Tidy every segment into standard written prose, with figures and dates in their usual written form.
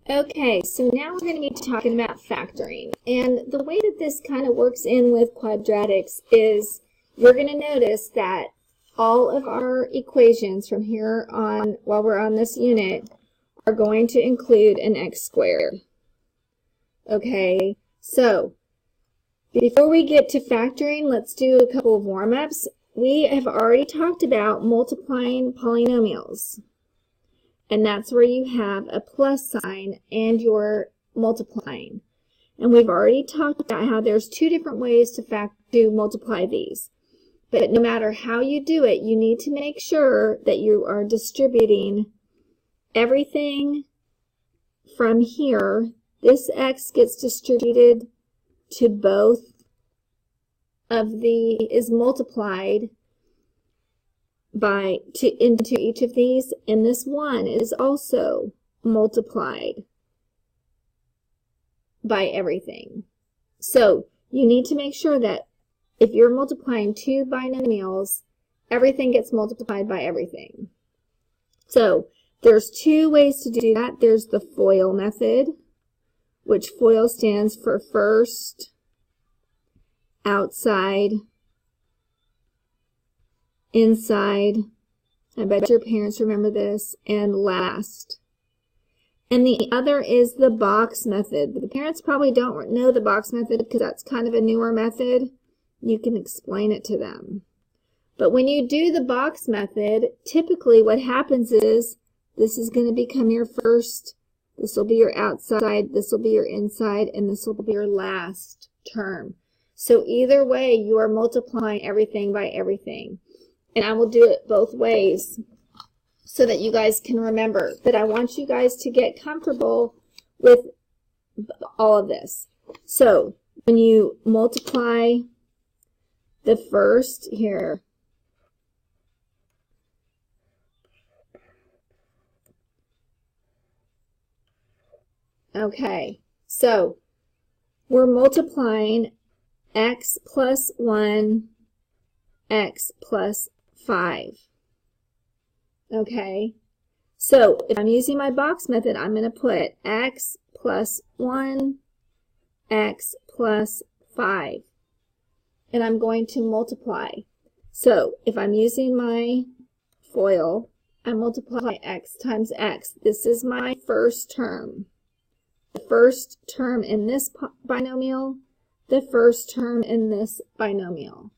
Okay, so now we're going to be talking about factoring. And the way that this kind of works in with quadratics is you're going to notice that all of our equations from here on, while we're on this unit, are going to include an x squared. Okay, so before we get to factoring, let's do a couple of warm-ups. We have already talked about multiplying polynomials. And that's where you have a plus sign and you're multiplying. And we've already talked about how there's two different ways to multiply these. But no matter how you do it, you need to make sure that you are distributing everything from here. This x gets distributed to both of the, is multiplied into each of these, and this 1 is also multiplied by everything. So you need to make sure that if you're multiplying two binomials, everything gets multiplied by everything. So there's two ways to do that. There's the FOIL method, which FOIL stands for first, outside, inside, I bet your parents remember this, and last. And the other is the box method. The parents probably don't know the box method because that's kind of a newer method. You can explain it to them. But when you do the box method, typically what happens is this is going to become your first, this will be your outside, this will be your inside, and this will be your last term. So either way, you are multiplying everything by everything. And I will do it both ways so that you guys can remember. But I want you guys to get comfortable with all of this. So when you multiply the first here, okay, so we're multiplying x plus 1, x plus 5. Okay, so if I'm using my box method, I'm going to put x plus 1, x plus 5. And I'm going to multiply. So if I'm using my FOIL, I multiply x times x. This is my first term. The first term in this binomial, the first term in this binomial.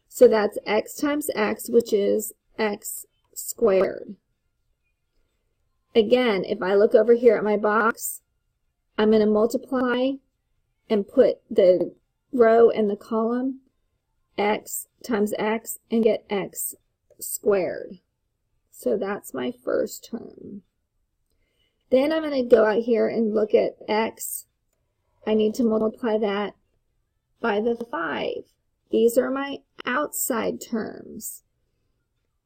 So that's x times x, which is x squared. Again, if I look over here at my box, I'm going to multiply and put the row and the column x times x and get x squared. So that's my first term. Then I'm going to go out here and look at x. I need to multiply that by the 5. These are my outside terms.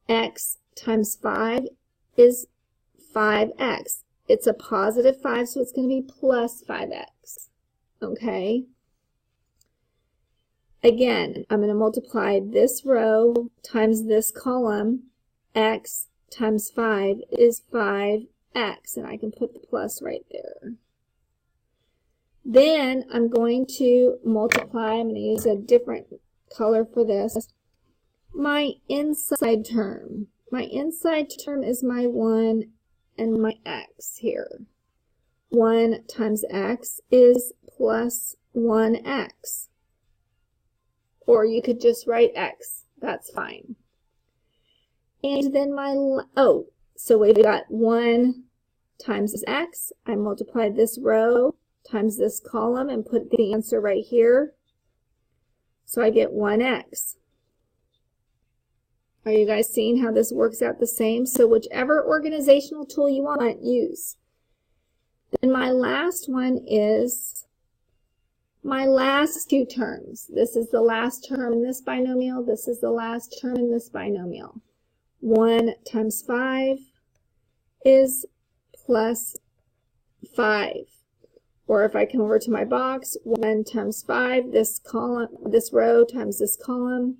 X times 5 is 5x. It's a positive 5, so it's going to be plus 5x. Okay? Again, I'm going to multiply this row times this column. X times 5 is 5x, and I can put the plus right there. Then I'm going to multiply, I'm going to use a different color for this, my inside term. My inside term is my 1 and my x here. 1 times x is plus 1x. Or you could just write x. That's fine. And then so we've got 1 times x. I multiplied this row times this column and put the answer right here. So I get 1x. Are you guys seeing how this works out the same? So whichever organizational tool you want, use. Then my last one is my last two terms. This is the last term in this binomial. This is the last term in this binomial. 1 times 5 is plus 5. Or if I come over to my box, 1 times 5, this row times this column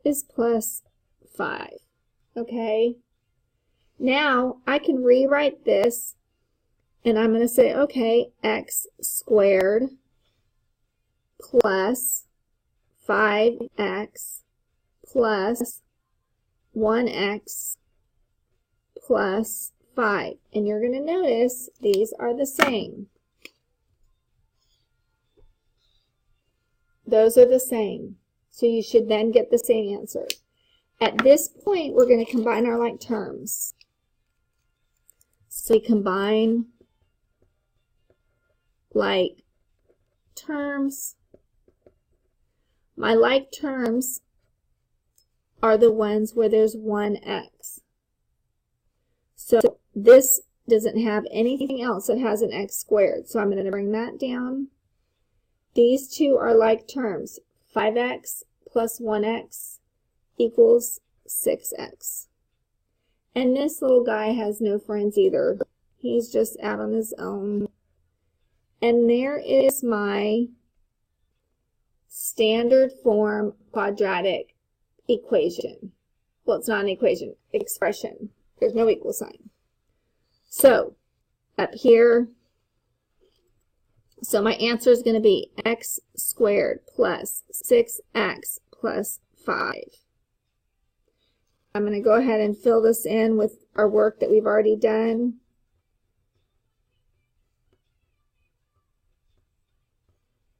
is plus 5. Okay? Now I can rewrite this And I'm going to say, okay, x squared plus 5x plus 1x plus 5. And you're going to notice these are the same. Those are the same. So you should then get the same answer. At this point, we're going to combine our like terms. So we combine like terms. My like terms are the ones where there's 1x. So this doesn't have anything else that has an x squared. So I'm going to bring that down. These two are like terms. 5x plus 1x equals 6x. And this little guy has no friends either. He's just out on his own. And there is my standard form quadratic equation. Well, it's not an equation, expression. There's no equal sign. So, up here, so my answer is going to be x squared plus 6x plus 5. I'm going to go ahead and fill this in with our work that we've already done.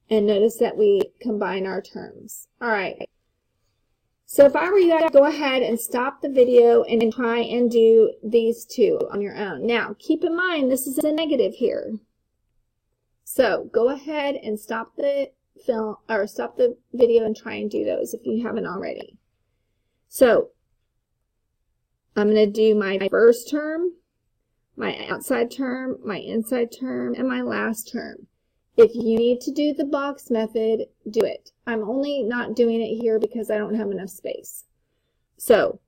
And notice that we combine our terms. All right. So if I were you, I'd go ahead and stop the video and try and do these two on your own. Now, keep in mind, this is a negative here. So go ahead and stop the film or stop the video and try and do those if you haven't already. So I'm going to do my first term, my outside term, my inside term, and my last term. If you need to do the box method, do it. I'm only not doing it here because I don't have enough space. So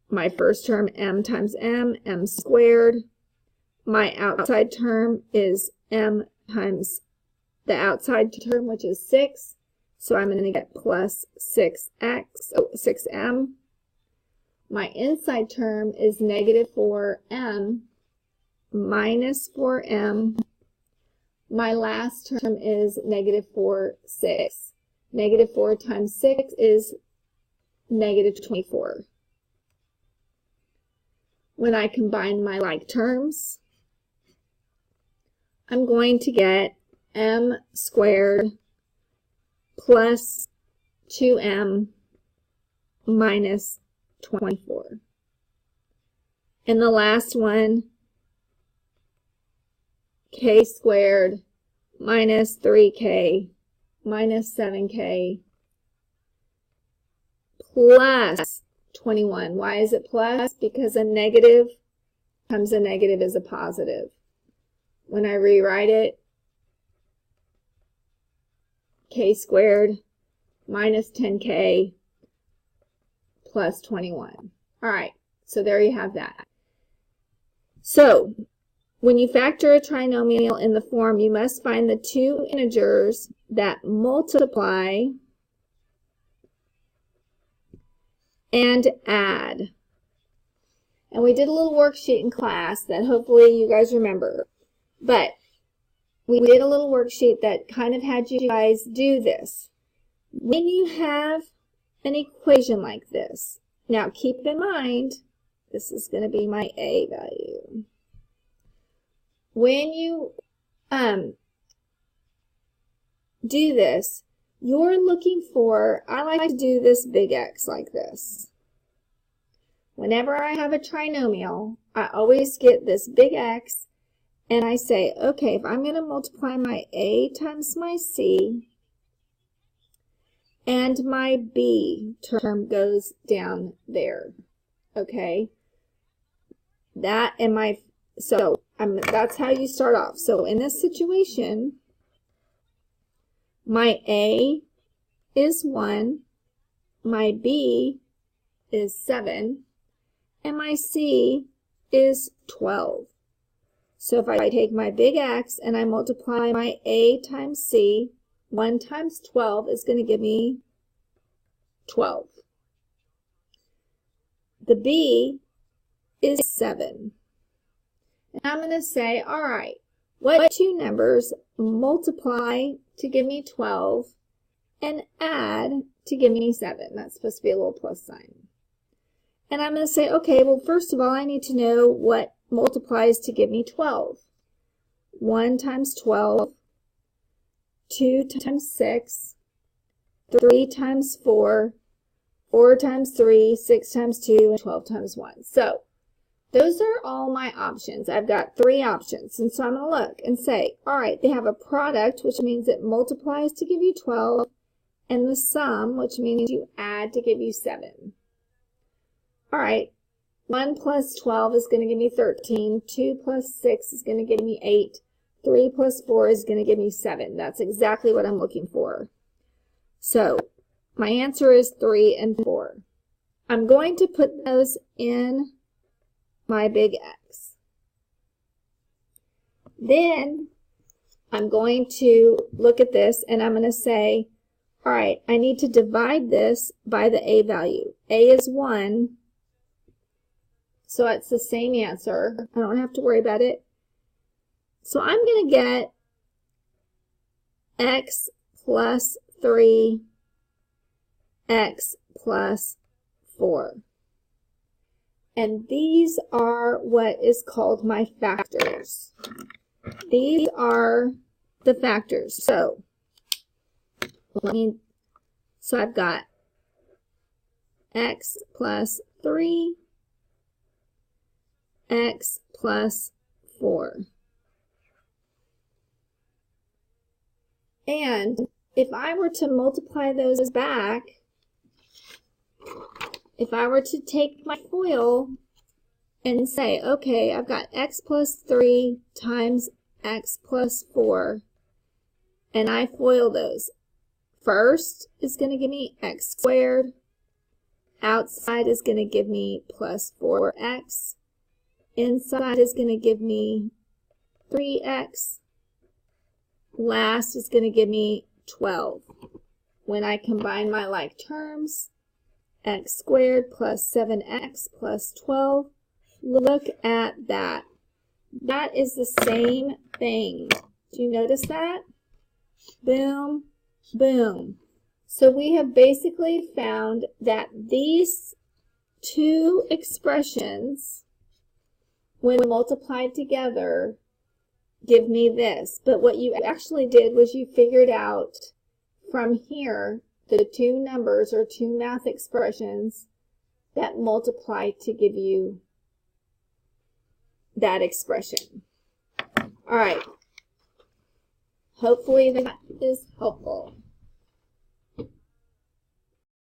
my first term, m times m squared. My outside term is m times the outside term, which is 6. So I'm going to get plus 6m. My inside term is negative 4m minus 4m. My last term is negative 4, 6. Negative 4 times 6 is negative 24. When I combine my like terms, I'm going to get m squared plus 2m minus 24. And the last one, k squared minus 3k minus 7k plus 21. Why is it plus? Because a negative times a negative is a positive. When I rewrite it, k squared minus 10k plus 21. All right, so there you have that. So when you factor a trinomial in the form, you must find the two integers that multiply and add. And we did a little worksheet in class that hopefully you guys remember. But we did a little worksheet that kind of had you guys do this. When you have an equation like this, now keep in mind, this is going to be my a value. When you do this, you're looking for, I like to do this big X like this. Whenever I have a trinomial, I always get this big X, and I say, okay, if I'm going to multiply my A times my C, and my B term goes down there, okay? That and my, so that's how you start off. So in this situation, my A is 1, my B is 7, and my C is 12. So if I take my big X and I multiply my A times C, 1 times 12 is going to give me 12. The B is 7. And I'm going to say, all right, what two numbers multiply to give me 12 and add to give me 7? That's supposed to be a little plus sign. And I'm going to say, okay, well, first of all, I need to know what multiplies to give me 12. 1 times 12, 2 times 6, 3 times 4, 4 times 3, 6 times 2, and 12 times 1. So those are all my options. I've got 3 options. And so I'm going to look and say, all right, they have a product, which means it multiplies to give you 12, and the sum, which means you add to give you 7. All right, 1 plus 12 is going to give me 13. 2 plus 6 is going to give me 8. 3 plus 4 is going to give me 7. That's exactly what I'm looking for. So my answer is 3 and 4. I'm going to put those in my big X. Then I'm going to look at this and I'm going to say, all right, I need to divide this by the A value. A is 1, so it's the same answer. I don't have to worry about it. So I'm going to get X plus 3, X plus 4. And these are what is called my factors. These are the factors. So I've got X plus 3, X plus 4. And if I were to multiply those back, if I were to take my FOIL and say, okay, I've got X plus 3 times X plus 4, and I FOIL those. First is going to give me X squared. Outside is going to give me plus 4X. Inside is going to give me 3X. Last is going to give me 12. When I combine my like terms, X squared plus 7X plus 12, look at that. That is the same thing. Do you notice that? Boom, boom. So we have basically found that these two expressions, when multiplied together, give me this. But what you actually did was you figured out from here the two numbers or two math expressions that multiply to give you that expression. All right. Hopefully that is helpful.